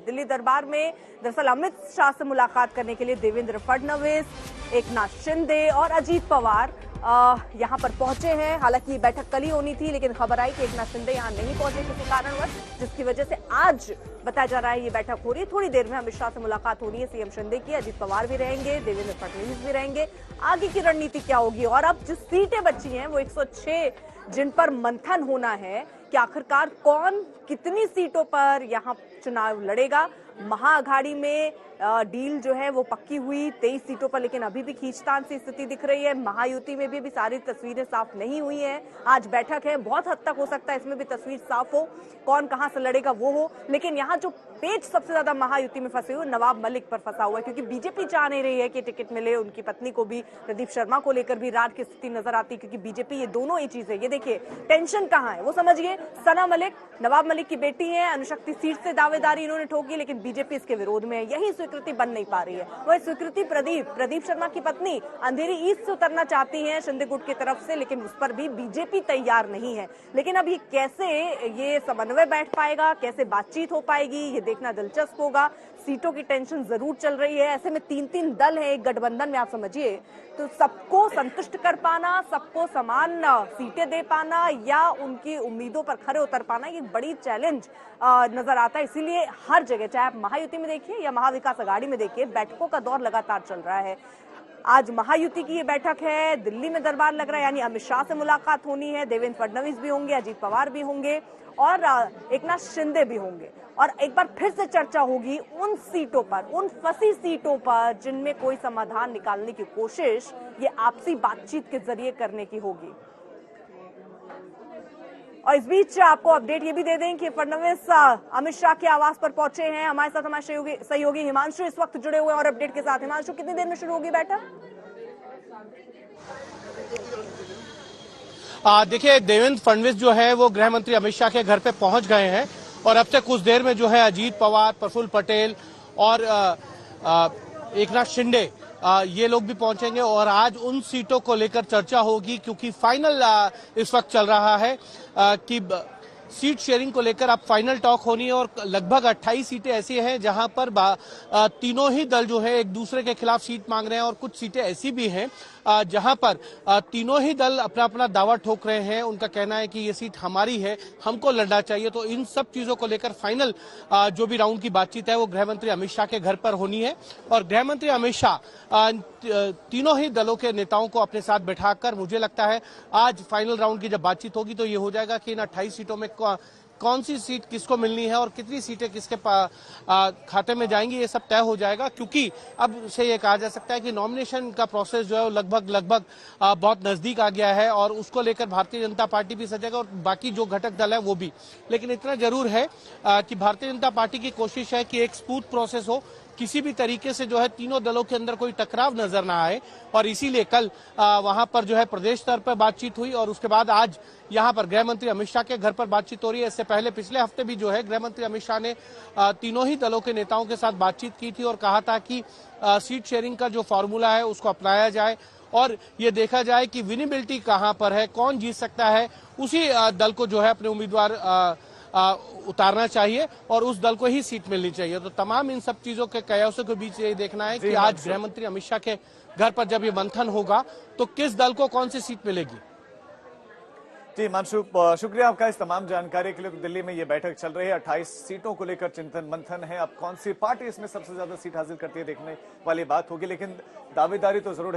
दिल्ली दरबार में दरअसल अमित शाह से मुलाकात करने के लिए देवेंद्र फडणवीस, एकनाथ शिंदे और अजीत पवार यहां पर पहुंचे हैं। हालांकि ये बैठक कल ही होनी थी, लेकिन खबर आई कि एकनाथ शिंदे यहां नहीं पहुंचे किसी कारणवश, जिसकी वजह से आज बताया जा रहा है ये बैठक हो रही है। थोड़ी देर में अमित शाह से मुलाकात होनी है सीएम शिंदे की। अजीत पवार भी रहेंगे, देवेंद्र फडणवीस भी रहेंगे। आगे की रणनीति क्या होगी और अब जो सीटें बची हैं वो 106 जिन पर मंथन होना है कि आखिरकार कौन कितनी सीटों पर यहां चुनाव लड़ेगा। महाअघाड़ी में डील जो है वो पक्की हुई 23 सीटों पर, लेकिन अभी भी खींचतान सी स्थिति दिख रही है। महायुति में भी अभी सारी तस्वीरें साफ नहीं हुई हैं। आज बैठक है, बहुत हद तक हो सकता है इसमें भी तस्वीर साफ हो, कौन कहां से लड़ेगा वो हो। लेकिन यहाँ जो पेच सबसे ज्यादा महायुति में फंसे हुए नवाब मलिक पर फंसा हुआ है, क्योंकि बीजेपी चाह नहीं रही है कि टिकट मिले। उनकी पत्नी को भी, प्रदीप शर्मा को लेकर भी रार की स्थिति नजर आती है, क्योंकि बीजेपी ये दोनों ही चीजें, ये देखिए टेंशन कहां है वो समझिए। सना मलिक नवाब मलिक की बेटी है, अनुशक्ति सीट से दावेदारी इन्होंने ठोकी, लेकिन बीजेपी इसके विरोध में है। यही स्वीकृति बन नहीं पा रही है। वही स्वीकृति प्रदीप शर्मा की पत्नी अंधेरी ईस्ट से उतरना चाहती हैं शिंदे गुट की तरफ से, लेकिन उस पर भी बीजेपी तैयार नहीं है। लेकिन अब ये कैसे ये समन्वय बैठ पाएगा, कैसे बातचीत हो पाएगी, ये देखना दिलचस्प होगा। सीटों की टेंशन जरूर चल रही है। ऐसे में तीन दल है एक गठबंधन में, आप समझिए, तो सबको संतुष्ट कर पाना, सबको समान सीटें दे पाना या उनकी उम्मीदों पर खरे उतर पाना, ये बड़ी चैलेंज नजर आता है। इसीलिए हर जगह, चाहे आप महायुति में देखिए या महाविकास अघाड़ी में देखिए, बैठकों का दौर लगातार चल रहा है। आज महायुति की ये बैठक है, दिल्ली में दरबार लग रहा है, यानी अमित शाह से मुलाकात होनी है। देवेंद्र फडणवीस भी होंगे, अजीत पवार भी होंगे और एकनाथ शिंदे भी होंगे। और एक बार फिर से चर्चा होगी उन सीटों पर, उन फंसी सीटों पर जिनमें कोई समाधान निकालने की कोशिश ये आपसी बातचीत के जरिए करने की होगी। और इस बीच आपको अपडेट ये भी दे दें कि फडणवीस अमित शाह के आवास पर पहुंचे हैं। हमारे साथ हमारे सहयोगी हिमांशु इस वक्त जुड़े हुए हैं और अपडेट के साथ। हिमांशु, कितनी देर में शुरू होगी बैठक? देखिए, देवेंद्र फडणवीस जो है वो गृह मंत्री अमित शाह के घर पे पहुंच गए हैं और अब से कुछ देर में जो है अजीत पवार, प्रफुल्ल पटेल और एकनाथ शिंदे ये लोग भी पहुंचेंगे और आज उन सीटों को लेकर चर्चा होगी, क्योंकि फाइनल इस वक्त चल रहा है कि सीट शेयरिंग को लेकर अब फाइनल टॉक होनी है और लगभग 28 सीटें ऐसी हैं जहां पर तीनों ही दल जो है एक दूसरे के खिलाफ सीट मांग रहे हैं और कुछ सीटें ऐसी भी हैं जहां पर तीनों ही दल अपना अपना दावा ठोक रहे हैं। उनका कहना है कि ये सीट हमारी है, हमको लड़ना चाहिए। तो इन सब चीजों को लेकर फाइनल जो भी राउंड की बातचीत है वो गृह मंत्री अमित शाह के घर पर होनी है और गृह मंत्री अमित शाह तीनों ही दलों के नेताओं को अपने साथ बैठाकर, मुझे लगता है आज फाइनल राउंड की जब बातचीत होगी तो ये हो जाएगा कि इन 28 सीटों में कौन सी सीट किसको मिलनी है और कितनी सीटें किसके खाते में जाएंगी, ये सब तय हो जाएगा। क्योंकि अब से ये कहा जा सकता है कि नॉमिनेशन का प्रोसेस जो है वो लगभग बहुत नजदीक आ गया है और उसको लेकर भारतीय जनता पार्टी भी सजेगा और बाकी जो घटक दल है वो भी। लेकिन इतना जरूर है कि भारतीय जनता पार्टी की कोशिश है कि एक स्मूथ प्रोसेस हो, किसी भी तरीके से जो है तीनों दलों के अंदर कोई टकराव नजर ना आए और इसीलिए कल वहां पर जो है प्रदेश स्तर पर बातचीत हुई और उसके बाद आज यहां पर गृह मंत्री अमित शाह के घर पर बातचीत हो रही है। इससे पहले पिछले हफ्ते भी जो है गृह मंत्री अमित शाह ने तीनों ही दलों के नेताओं के साथ बातचीत की थी और कहा था कि सीट शेयरिंग का जो फॉर्मूला है उसको अपनाया जाए और ये देखा जाए कि विनेबिलिटी कहां पर है, कौन जीत सकता है, उसी दल को जो है अपने उम्मीदवार उतारना चाहिए और उस दल को ही सीट मिलनी चाहिए। तो तमाम इन सब चीजों के कयासों के बीच ये देखना है कि आज गृह मंत्री अमित शाह के घर पर जब ये मंथन होगा तो किस दल को कौन सी सीट मिलेगी। जी हिमांशु, शुक्रिया आपका इस तमाम जानकारी के लिए। दिल्ली में ये बैठक चल रही है, 28 सीटों को लेकर चिंतन मंथन है। अब कौन सी पार्टी इसमें सबसे ज्यादा सीट हासिल करती है देखने वाली बात होगी, लेकिन दावेदारी तो जरूर है।